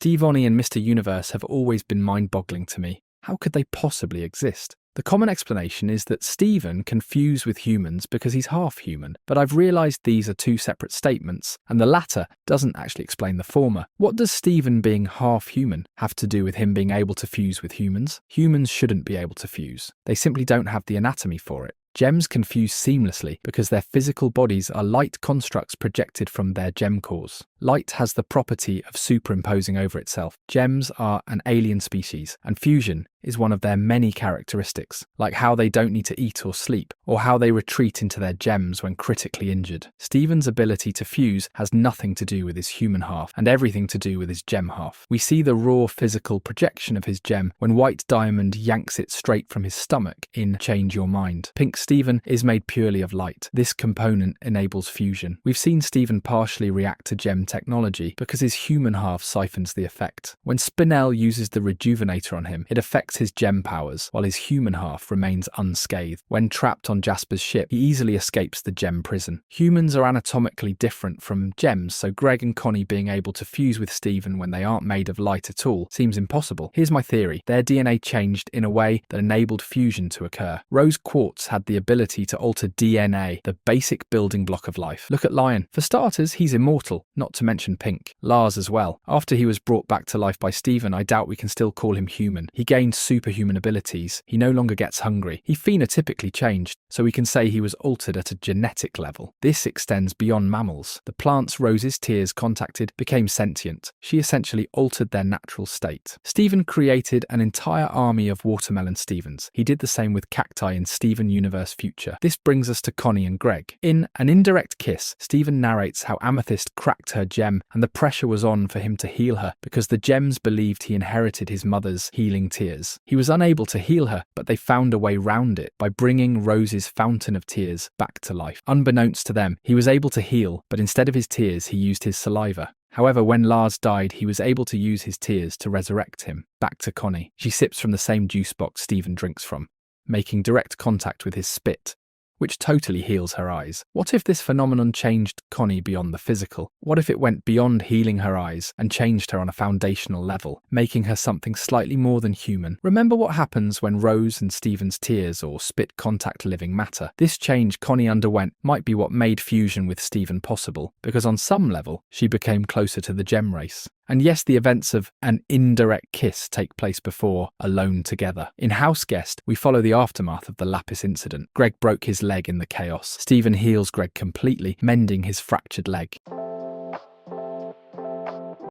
Stevonnie and Mr. Universe have always been mind-boggling to me. How could they possibly exist? The common explanation is that Steven can fuse with humans because he's half human, but I've realised these are two separate statements, and the latter doesn't actually explain the former. What does Steven being half human have to do with him being able to fuse with humans? Humans shouldn't be able to fuse. They simply don't have the anatomy for it. Gems can fuse seamlessly because their physical bodies are light constructs projected from their gem cores. Light has the property of superimposing over itself. Gems are an alien species, and fusion is one of their many characteristics, like how they don't need to eat or sleep, or how they retreat into their gems when critically injured. Steven's ability to fuse has nothing to do with his human half, and everything to do with his gem half. We see the raw physical projection of his gem when White Diamond yanks it straight from his stomach in Change Your Mind. Pink Steven is made purely of light. This component enables fusion. We've seen Steven partially react to gem technology because his human half siphons the effect. When Spinel uses the Rejuvenator on him, it affects his gem powers, while his human half remains unscathed. When trapped on Jasper's ship, he easily escapes the gem prison. Humans are anatomically different from gems, so Greg and Connie being able to fuse with Steven when they aren't made of light at all seems impossible. Here's my theory. Their DNA changed in a way that enabled fusion to occur. Rose Quartz had the ability to alter DNA, the basic building block of life. Look at Lion. For starters, he's immortal, not to mention Pink. Lars as well. After he was brought back to life by Steven, I doubt we can still call him human. He gained superhuman abilities. He no longer gets hungry. He phenotypically changed, so we can say he was altered at a genetic level. This extends beyond mammals. The plants Rose's tears contacted became sentient. She essentially altered their natural state. Steven created an entire army of watermelon Stevens. He did the same with cacti in Steven Universe Future. This brings us to Connie and Greg. In An Indirect Kiss, Steven narrates how Amethyst cracked her gem and the pressure was on for him to heal her because the gems believed he inherited his mother's healing tears. He was unable to heal her, but they found a way round it by bringing Rose's fountain of tears back to life. Unbeknownst to them, he was able to heal, but instead of his tears, he used his saliva. However, when Lars died, he was able to use his tears to resurrect him. Back to Connie. She sips from the same juice box Steven drinks from, making direct contact with his spit, which totally heals her eyes. What if this phenomenon changed Connie beyond the physical? What if it went beyond healing her eyes and changed her on a foundational level, making her something slightly more than human? Remember what happens when Rose and Steven's tears or spit contact living matter? This change Connie underwent might be what made fusion with Steven possible, because on some level, she became closer to the gem race. And yes, the events of An Indirect Kiss take place before Alone Together. In House Guest, we follow the aftermath of the Lapis incident. Greg broke his leg in the chaos. Steven heals Greg completely, mending his fractured leg.